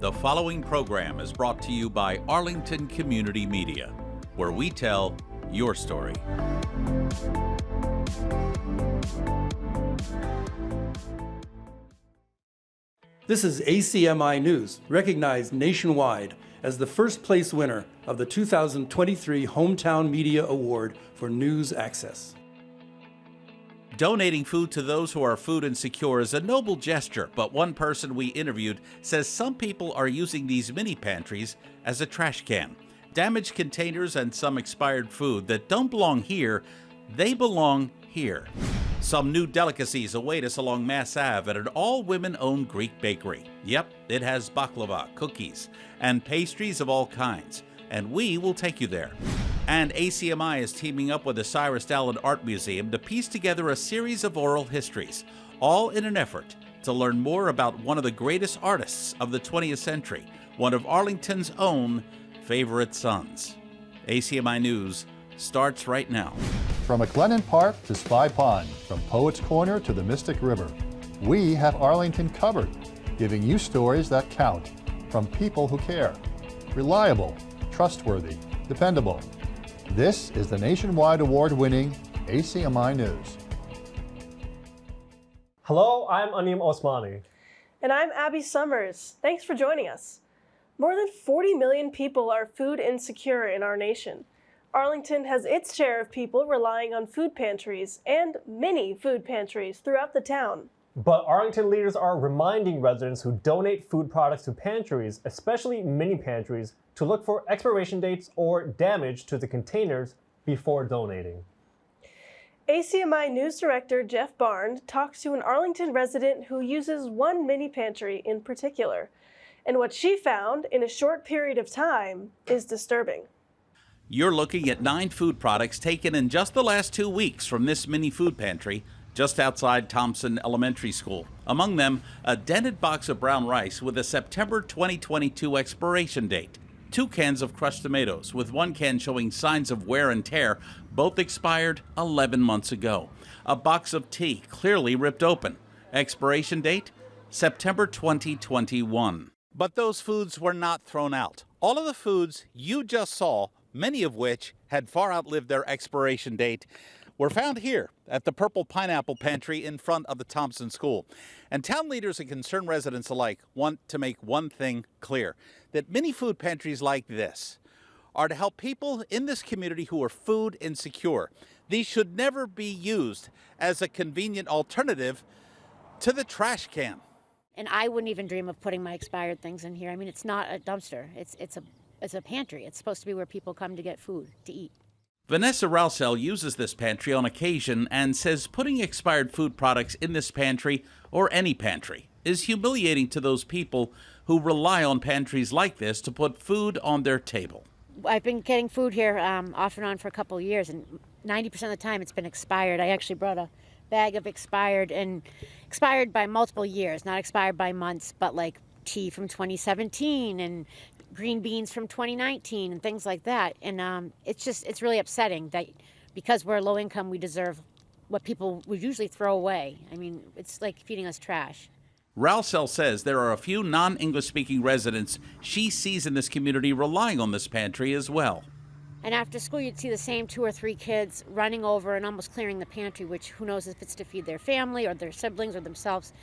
The following program is brought to you by Arlington Community Media, where we tell your story. This is ACMI News, recognized nationwide as the first place winner of the 2023 Hometown Media Award for News Access. Donating food to those who are food insecure is a noble gesture, but one person we interviewed says some people are using these mini pantries as a trash can. Damaged containers and some expired food that don't belong here, they belong here. Some new delicacies await us along Mass Ave at an all-women-owned Greek bakery. Yep, it has baklava, cookies, and pastries of all kinds, and we will take you there. And ACMI is teaming up with the Cyrus Dallin Art Museum to piece together a series of oral histories, all in an effort to learn more about one of the greatest artists of the 20th century, one of Arlington's own favorite sons. ACMI News starts right now. From McLennan Park to Spy Pond, from Poets Corner to the Mystic River, we have Arlington covered, giving you stories that count from people who care. Reliable, trustworthy, dependable. This is the nationwide award-winning ACMI News. Hello, I'm Anim Osmani. And I'm Abby Summers. Thanks for joining us. More than 40 million people are food insecure in our nation. Arlington has its share of people relying on food pantries and mini food pantries throughout the town. But Arlington leaders are reminding residents who donate food products to pantries, especially mini pantries, to look for expiration dates or damage to the containers before donating. ACMI News Director Jeff Barnes talks to an Arlington resident who uses one mini pantry in particular. And what she found in a short period of time is disturbing. You're looking at 9 food products taken in just the last 2 weeks from this mini food pantry just outside Thompson Elementary School. Among them, a dented box of brown rice with a September 2022 expiration date. 2 cans of crushed tomatoes, with 1 can showing signs of wear and tear, both expired 11 months ago. A box of tea, clearly ripped open. Expiration date, September 2021. But those foods were not thrown out. All of the foods you just saw, many of which had far outlived their expiration date, were found here at the Purple Pineapple Pantry in front of the Thompson School. And town leaders and concerned residents alike want to make one thing clear, that mini food pantries like this are to help people in this community who are food insecure. These should never be used as a convenient alternative to the trash can. And I wouldn't even dream of putting my expired things in here. I mean, it's not a dumpster. It's a pantry. It's supposed to be where people come to get food to eat. Vanessa Ralsell uses this pantry on occasion and says putting expired food products in this pantry, or any pantry, is humiliating to those people who rely on pantries like this to put food on their table. I've been getting food here off and on for a couple of years, and 90% of the time it's been expired. I actually brought a bag of expired by multiple years, not expired by months, but like tea from 2017 and green beans from 2019 and things like that. And it's really upsetting that because we're low income, we deserve what people would usually throw away. I mean, it's like feeding us trash. Ralsell says there are a few non-English speaking residents she sees in this community relying on this pantry as well. And after school, you'd see the same 2 or 3 kids running over and almost clearing the pantry, which who knows if it's to feed their family or their siblings or themselves.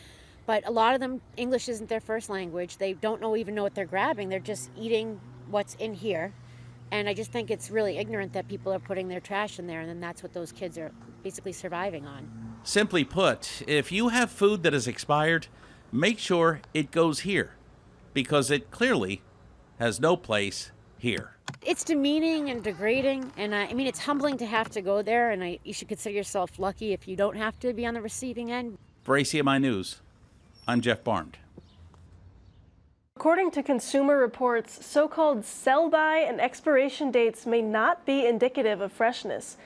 But a lot of them, English isn't their first language. They don't even know what they're grabbing. They're just eating what's in here. And I just think it's really ignorant that people are putting their trash in there, and then that's what those kids are basically surviving on. Simply put, if you have food that is expired, make sure it goes here, because it clearly has no place here. It's demeaning and degrading, and I mean, it's humbling to have to go there, and you should consider yourself lucky if you don't have to be on the receiving end. For ACMI News, I'm Jeff Barnes. According to Consumer Reports, so-called sell-by and expiration dates may not be indicative of freshness,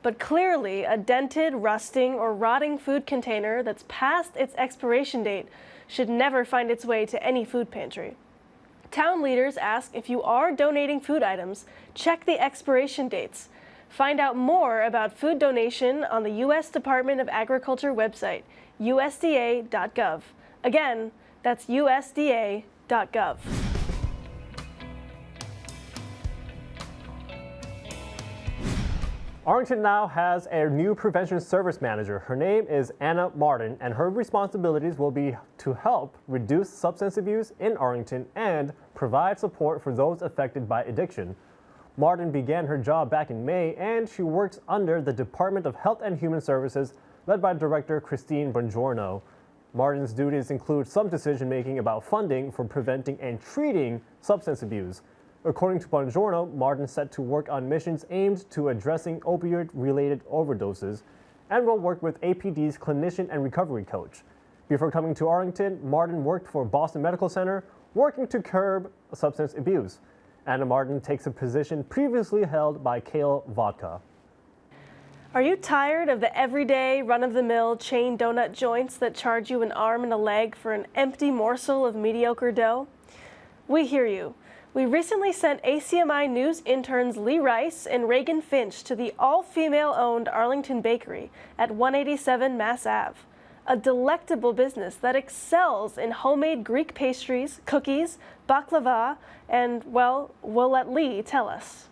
but clearly a dented, rusting, or rotting food container that's past its expiration date should never find its way to any food pantry. Town leaders ask if you are donating food items, check the expiration dates. Find out more about food donation on the U.S. Department of Agriculture website, usda.gov. Again, that's usda.gov. arlingtonbakery.gov. Arlington now has a new prevention service manager. Her name is Anna Martin, and her responsibilities will be to help reduce substance abuse in Arlington and provide support for those affected by addiction. Martin began her job back in May, and she works under the Department of Health and Human Services, led by Director Christine Bongiorno. Martin's duties include some decision-making about funding for preventing and treating substance abuse. According to Bongiorno, Martin set to work on missions aimed to addressing opioid-related overdoses and will work with APD's clinician and recovery coach. Before coming to Arlington, Martin worked for Boston Medical Center, working to curb substance abuse. Anna Martin takes a position previously held by Kale Vodka. Are you tired of the everyday, run-of-the-mill chain donut joints that charge you an arm and a leg for an empty morsel of mediocre dough? We hear you. We recently sent ACMI News interns Lee Rice and Reagan Finch to the all-female-owned Arlington Bakery at 187 Mass Ave, a delectable business that excels in homemade Greek pastries, cookies, baklava, and, well, we'll let Lee tell us.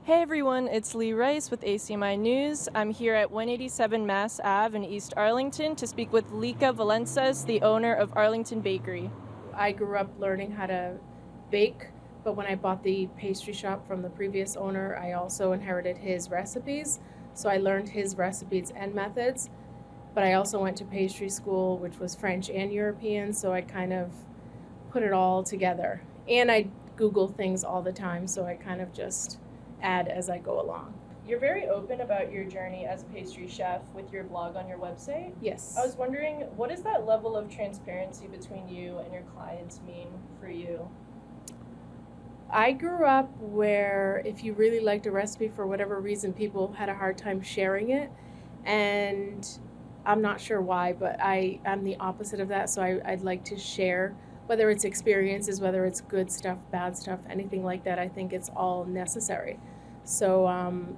Hey everyone, it's Lee Rice with ACMI News. I'm here at 187 Mass Ave in East Arlington to speak with Lika Valensas, the owner of Arlington Bakery. I grew up learning how to bake, but when I bought the pastry shop from the previous owner, I also inherited his recipes. So I learned his recipes and methods, but I also went to pastry school, which was French and European, so I kind of put it all together. And I Google things all the time, so I kind of just add as I go along. You're very open about your journey as a pastry chef with your blog on your website. Yes. I was wondering, what does that level of transparency between you and your clients mean for you? I grew up where if you really liked a recipe for whatever reason, people had a hard time sharing it. And I'm not sure why, but I'm the opposite of that. So I'd like to share, whether it's experiences, whether it's good stuff, bad stuff, anything like that. I think it's all necessary. So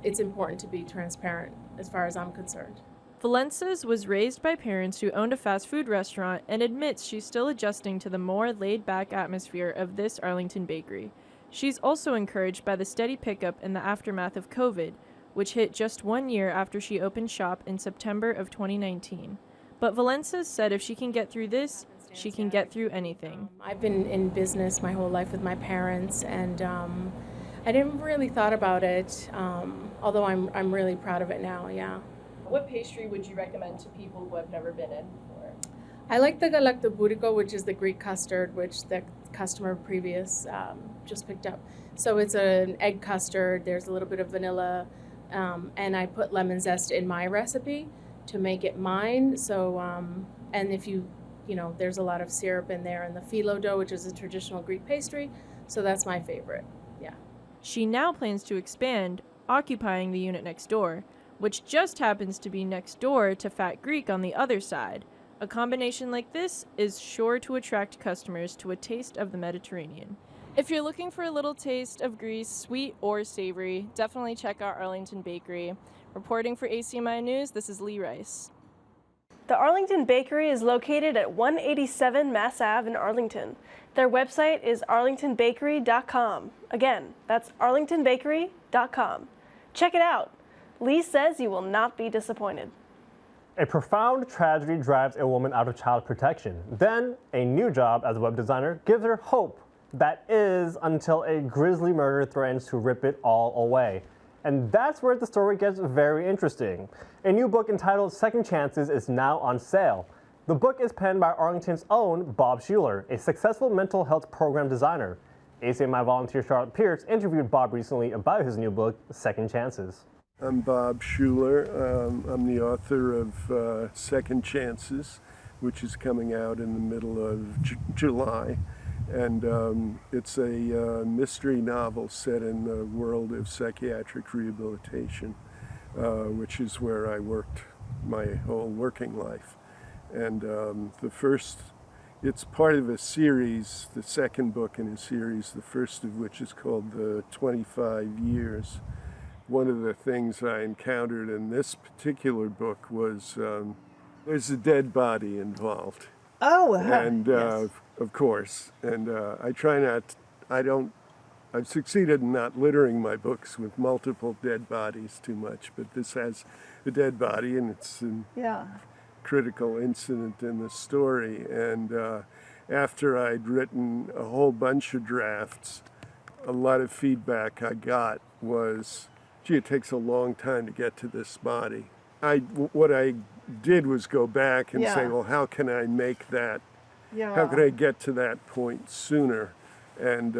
it's important to be transparent as far as I'm concerned. Valensas was raised by parents who owned a fast food restaurant and admits she's still adjusting to the more laid-back atmosphere of this Arlington bakery. She's also encouraged by the steady pickup in the aftermath of COVID, which hit just 1 year after she opened shop in September of 2019. But Valensas said if she can get through this, she can get through anything. I've been in business my whole life with my parents, and I didn't really thought about it, although I'm really proud of it now, yeah. What pastry would you recommend to people who have never been in before? I like the galaktoboureko, which is the Greek custard, which the customer previous just picked up. So it's an egg custard, there's a little bit of vanilla, and I put lemon zest in my recipe to make it mine. So, and if you know, there's a lot of syrup in there, and the phyllo dough, which is a traditional Greek pastry, so that's my favorite, yeah. She now plans to expand, occupying the unit next door, which just happens to be next door to Fat Greek on the other side. A combination like this is sure to attract customers to a taste of the Mediterranean. If you're looking for a little taste of Greece, sweet or savory, definitely check out Arlington Bakery. Reporting for ACMI News, this is Lee Rice. The Arlington Bakery is located at 187 Mass Ave in Arlington. Their website is arlingtonbakery.com. Again, that's arlingtonbakery.com. Check it out. Lee says you will not be disappointed. A profound tragedy drives a woman out of child protection. Then, a new job as a web designer gives her hope. That is, until a grisly murder threatens to rip it all away. And that's where the story gets very interesting. A new book entitled Second Chances is now on sale. The book is penned by Arlington's own Bob Schuler, a successful mental health program designer. ACMI volunteer Charlotte Pierce interviewed Bob recently about his new book, Second Chances. I'm Bob Schuler. I'm the author of Second Chances, which is coming out in the middle of July. And it's a mystery novel set in the world of psychiatric rehabilitation, which is where I worked my whole working life. And it's part of a series, the second book in a series, the first of which is called The 25 Years. One of the things I encountered in this particular book was there's a dead body involved. Oh, and yes. of course. And I try not, I've succeeded in not littering my books with multiple dead bodies too much, but this has a dead body and it's a critical incident in the story. And after I'd written a whole bunch of drafts, a lot of feedback I got was, gee, it takes a long time to get to this body. What I did was go back and say, well, how can I make that, how can I get to that point sooner? And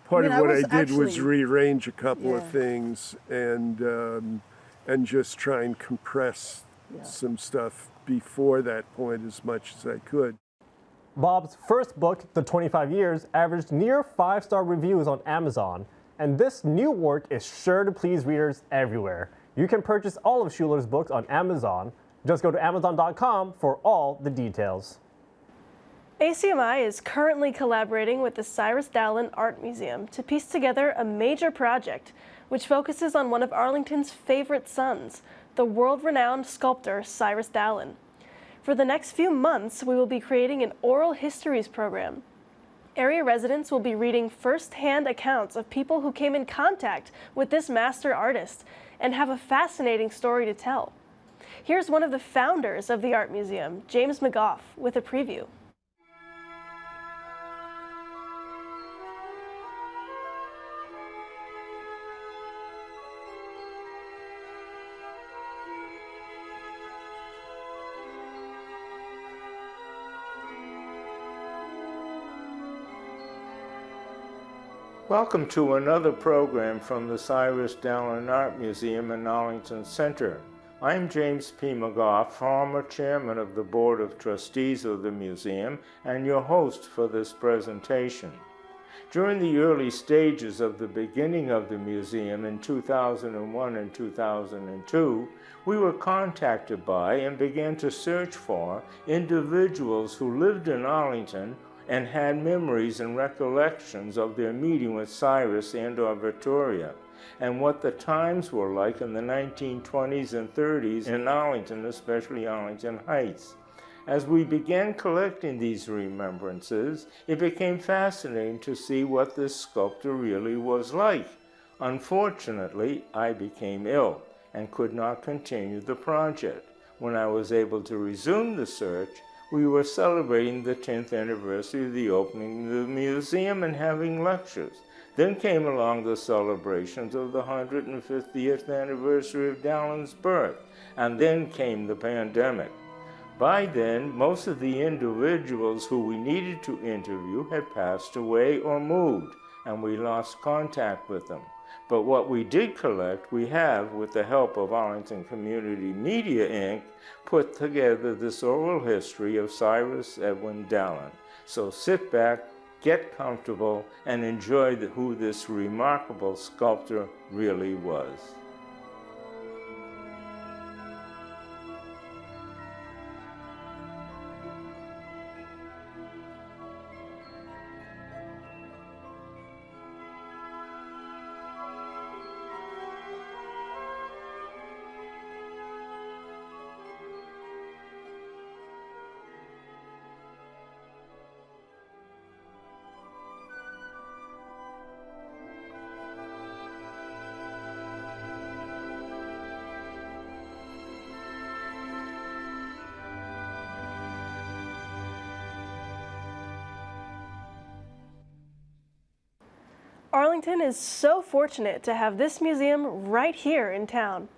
part of what I did was rearrange a couple of things and just try and compress some stuff before that point as much as I could. Bob's first book, The 25 Years, averaged near 5-star reviews on Amazon, and this new work is sure to please readers everywhere. You can purchase all of Schuler's books on Amazon. Just go to Amazon.com for all the details. ACMI is currently collaborating with the Cyrus Dallin Art Museum to piece together a major project which focuses on one of Arlington's favorite sons, the world-renowned sculptor Cyrus Dallin. For the next few months, we will be creating an oral histories program. Area residents will be reading first-hand accounts of people who came in contact with this master artist and have a fascinating story to tell. Here's one of the founders of the Art Museum, James McGough, with a preview. Welcome to another program from the Cyrus Dallin Art Museum in Arlington Center. I'm James P. McGough, former chairman of the Board of Trustees of the museum and your host for this presentation. During the early stages of the beginning of the museum in 2001 and 2002, we were contacted by and began to search for individuals who lived in Arlington and had memories and recollections of their meeting with Cyrus and/or Victoria, and what the times were like in the 1920s and 30s in Arlington, especially Arlington Heights. As we began collecting these remembrances, it became fascinating to see what this sculptor really was like. Unfortunately, I became ill and could not continue the project. When I was able to resume the search, we were celebrating the 10th anniversary of the opening of the museum and having lectures. Then came along the celebrations of the 150th anniversary of Dallin's birth, and then came the pandemic. By then, most of the individuals who we needed to interview had passed away or moved, and we lost contact with them. But what we did collect, we have, with the help of Arlington Community Media, Inc., put together this oral history of Cyrus Edwin Dallin. So sit back, get comfortable, and enjoy who this remarkable sculptor really was. Arlington is so fortunate to have this museum right here in town.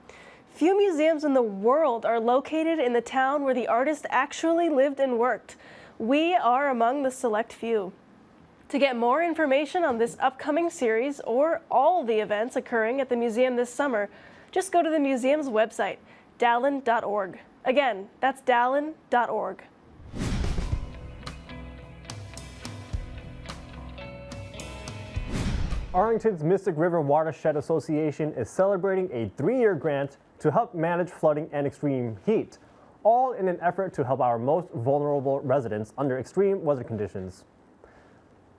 Few museums in the world are located in the town where the artist actually lived and worked. We are among the select few. To get more information on this upcoming series or all the events occurring at the museum this summer, just go to the museum's website, dallin.org. Again, that's dallin.org. Arlington's Mystic River Watershed Association is celebrating a 3-year grant to help manage flooding and extreme heat, all in an effort to help our most vulnerable residents under extreme weather conditions.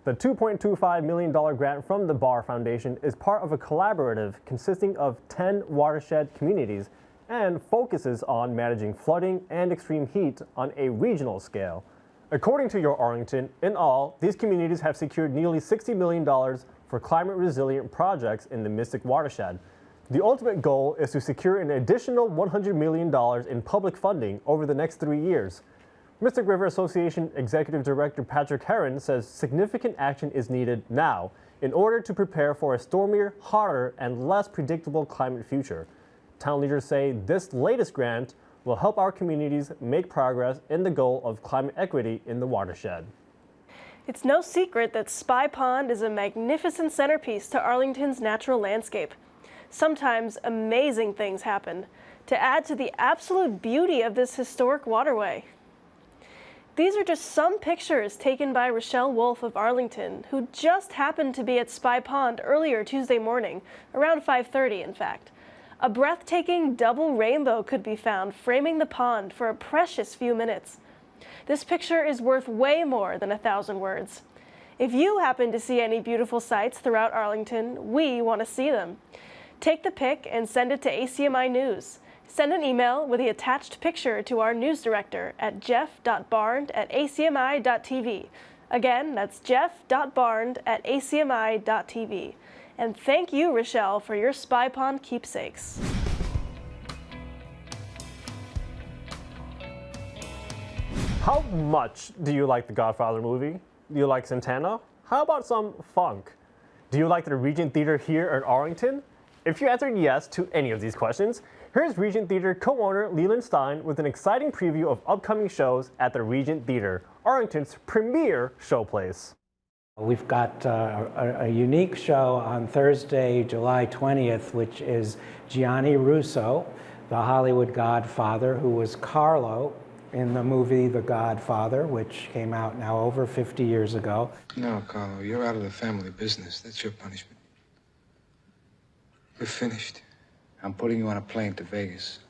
The $2.25 million grant from the Barr Foundation is part of a collaborative consisting of 10 watershed communities and focuses on managing flooding and extreme heat on a regional scale. According to Your Arlington, in all, these communities have secured nearly $60 million for climate-resilient projects in the Mystic watershed. The ultimate goal is to secure an additional $100 million in public funding over the next 3 years. Mystic River Association Executive Director Patrick Heron says significant action is needed now in order to prepare for a stormier, hotter, and less predictable climate future. Town leaders say this latest grant will help our communities make progress in the goal of climate equity in the watershed. It's no secret that Spy Pond is a magnificent centerpiece to Arlington's natural landscape. Sometimes amazing things happen to add to the absolute beauty of this historic waterway. These are just some pictures taken by Rochelle Wolf of Arlington, who just happened to be at Spy Pond earlier Tuesday morning, around 5:30 in fact. A breathtaking double rainbow could be found framing the pond for a precious few minutes. This picture is worth way more than 1,000 words. If you happen to see any beautiful sights throughout Arlington, we want to see them. Take the pic and send it to ACMI News. Send an email with the attached picture to our news director at jeff.barnd@acmi.tv. Again, that's jeff.barnd@acmi.tv. And thank you, Rochelle, for your Spy Pond keepsakes. How much do you like the Godfather movie? Do you like Santana? How about some funk? Do you like the Regent Theater here in Arlington? If you answered yes to any of these questions, here's Regent Theater co-owner Leland Stein with an exciting preview of upcoming shows at the Regent Theater, Arlington's premier showplace. We've got a unique show on Thursday, July 20th, which is Gianni Russo, the Hollywood Godfather, who was Carlo in the movie The Godfather, which came out now over 50 years ago. No, Carlo, you're out of the family business. That's your punishment. You're finished. I'm putting you on a plane to Vegas.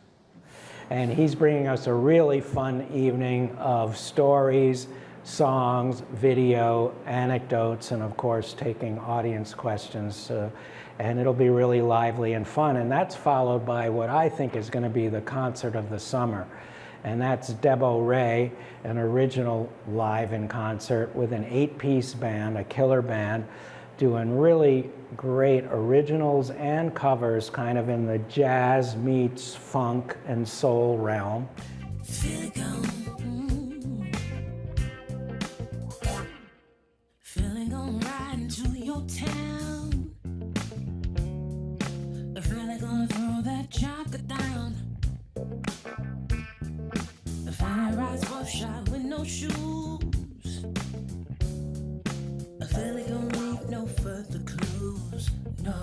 And he's bringing us a really fun evening of stories, songs, video, anecdotes, and of course taking audience questions. And it'll be really lively and fun. And that's followed by what I think is going to be the concert of the summer. And that's Debo Ray, an original live in concert with an 8-piece band, a killer band, doing really great originals and covers kind of in the jazz meets funk and soul realm. Feeling on right into your town. If really gonna throw that chopper down. The fire rides rough shot with no shoes. I feel like don't leave no further clues. No.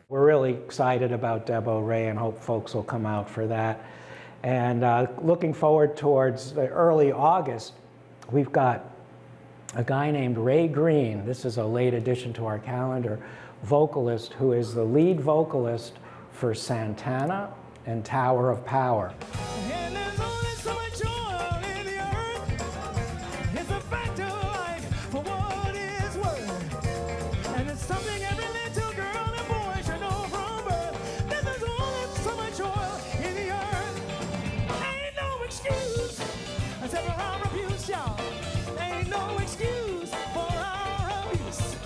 We're really excited about Debo Ray and hope folks will come out for that. And looking forward towards the early August, we've got a guy named Ray Green. This is a late addition to our calendar, vocalist who is the lead vocalist for Santana and Tower of Power. And there's only so much oil in the earth. It's a fact of life for what it's worth. And it's something every little girl and boy should know from birth. That there's only so much oil in the earth. Ain't no excuse for our abuse, y'all. Ain't no excuse for our abuse.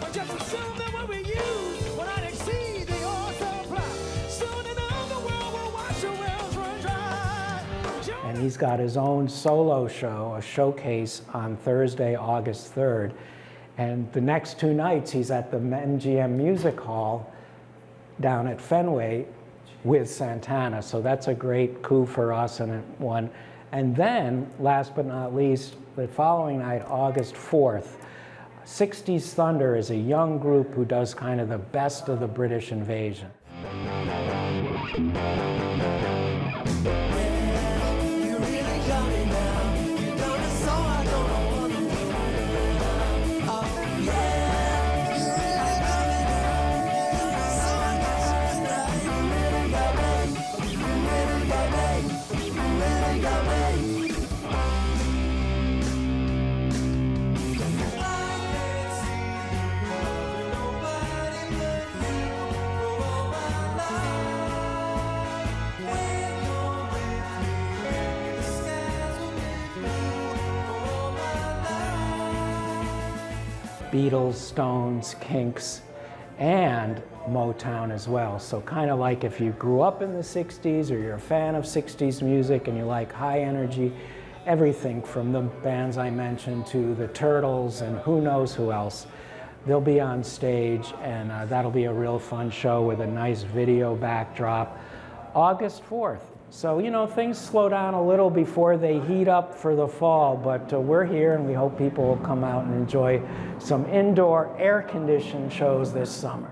But just assume that what we use will not exceed the oil supply. Soon enough the world will watch the wells run dry. And he's got his own solo show, a showcase on Thursday, August 3rd. And the next 2 nights he's at the MGM Music Hall down at Fenway with Santana. So that's a great coup for us and one. And then, last but not least, the following night, August 4th, 60s Thunder is a young group who does kind of the best of the British invasion. Beatles, Stones, Kinks, and Motown as well. So kind of like if you grew up in the 60s or you're a fan of 60s music and you like high energy, everything from the bands I mentioned to the Turtles and who knows who else, they'll be on stage, and that'll be a real fun show with a nice video backdrop. August 4th. So, you know, things slow down a little before they heat up for the fall, but we're here and we hope people will come out and enjoy some indoor air-conditioned shows this summer.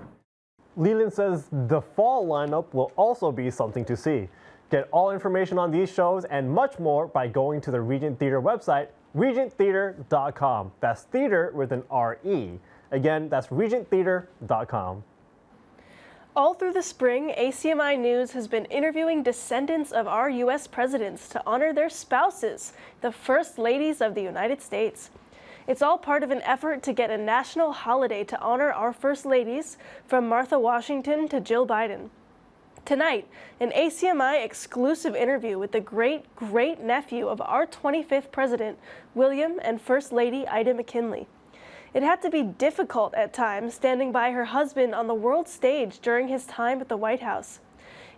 Leland says the fall lineup will also be something to see. Get all information on these shows and much more by going to the Regent Theater website, regenttheater.com. That's theater with an R-E. Again, that's regenttheater.com. All through the spring, ACMI News has been interviewing descendants of our U.S. presidents to honor their spouses, the First Ladies of the United States. It's all part of an effort to get a national holiday to honor our First Ladies, from Martha Washington to Jill Biden. Tonight, an ACMI exclusive interview with the great-great-nephew of our 25th president, William and First Lady Ida McKinley. It had to be difficult at times standing by her husband on the world stage during his time at the White House.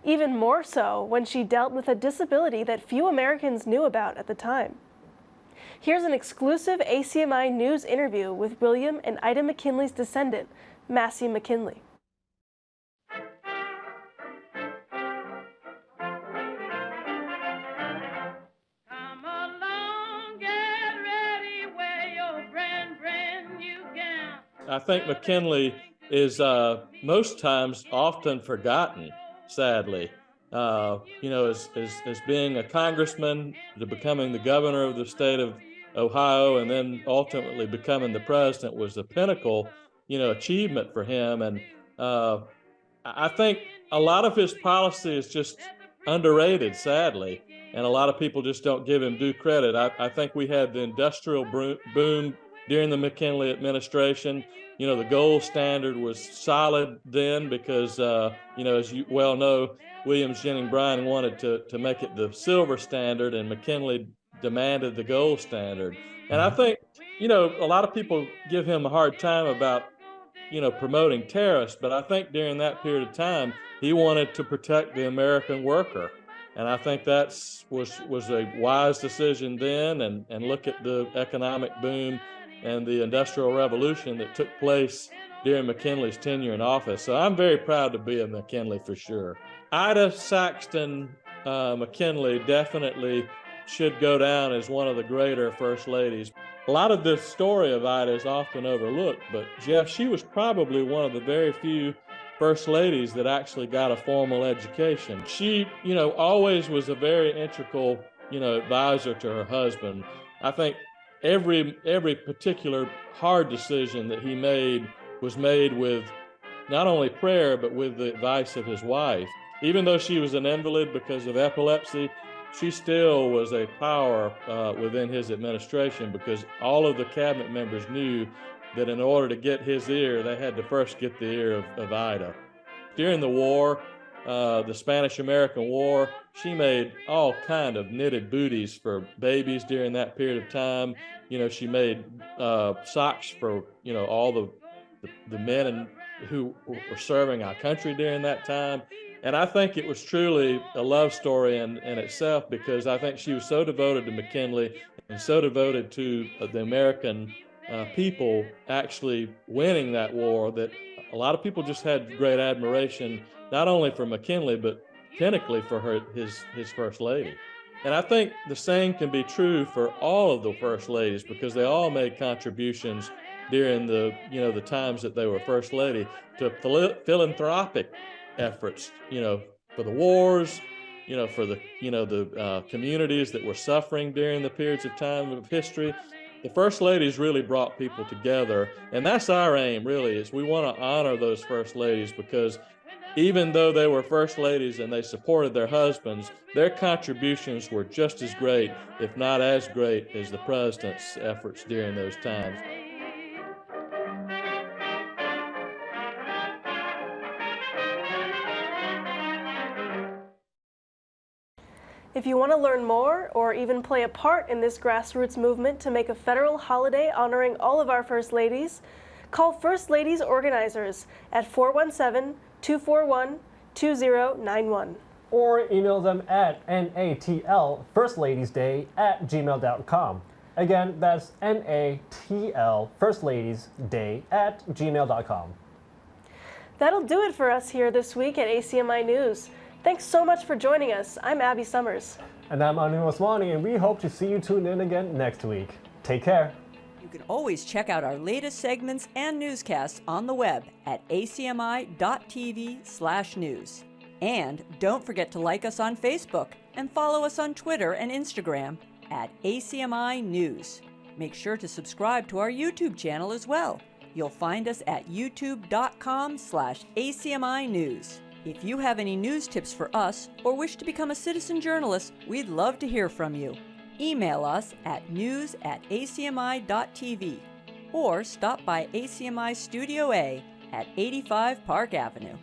Even more so when she dealt with a disability that few Americans knew about at the time. Here's an exclusive ACMI News interview with William and Ida McKinley's descendant, Massey McKinley. I think McKinley is most times often forgotten, sadly. You know, as being a congressman, to becoming the governor of the state of Ohio, and then ultimately becoming the president was the pinnacle, you know, achievement for him. And I think a lot of his policy is just underrated, sadly, and a lot of people just don't give him due credit. I think we had the industrial boom during the McKinley administration. You know, the gold standard was solid then because, you know, as you well know, Williams Jennings Bryan wanted to make it the silver standard, and McKinley demanded the gold standard. And I think, you know, a lot of people give him a hard time about, you know, promoting tariffs, but I think during that period of time, he wanted to protect the American worker. And I think that was a wise decision then, and look at the economic boom and the Industrial Revolution that took place during McKinley's tenure in office. So I'm very proud to be a McKinley for sure. Ida Saxton McKinley definitely should go down as one of the greater first ladies. A lot of the story of Ida is often overlooked, but Jeff, she was probably one of the very few first ladies that actually got a formal education. She, you know, always was a very integral, you know, advisor to her husband. I think every particular hard decision that he made was made with not only prayer, but with the advice of his wife. Even though she was an invalid because of epilepsy, she still was a power within his administration, because all of the cabinet members knew that in order to get his ear, they had to first get the ear of Ida. During the war, the Spanish-American War, she made all kind of knitted booties for babies during that period of time. You know, she made socks for, you know, all the men who were serving our country during that time. And I think it was truly a love story in itself, because I think she was so devoted to McKinley and so devoted to the American people actually winning that war, that a lot of people just had great admiration, not only for McKinley, but technically for his first lady. And I think the same can be true for all of the first ladies, because they all made contributions during the times that they were first lady to philanthropic efforts, you know, for the wars, you know, for the communities that were suffering during the periods of time of history. The first ladies really brought people together, and that's our aim, really, is we want to honor those first ladies, because even though they were first ladies and they supported their husbands, their contributions were just as great, if not as great, as the president's efforts during those times. If you want to learn more or even play a part in this grassroots movement to make a federal holiday honoring all of our First Ladies, Call First Ladies organizers at 417-241-2091. Or email them at natlfirstladiesday@gmail.com. Again, that's natlfirstladiesday@gmail.com. That'll do it for us here this week at ACMI News. Thanks so much for joining us. I'm Abby Summers. And I'm Anu Osmani, and we hope to see you tune in again next week. Take care. You can always check out our latest segments and newscasts on the web at acmi.tv/news. And don't forget to like us on Facebook and follow us on Twitter and Instagram at ACMI News. Make sure to subscribe to our YouTube channel as well. You'll find us at youtube.com/ACMI News. If you have any news tips for us or wish to become a citizen journalist, we'd love to hear from you. Email us at news@acmi.tv or stop by ACMI Studio A at 85 Park Avenue.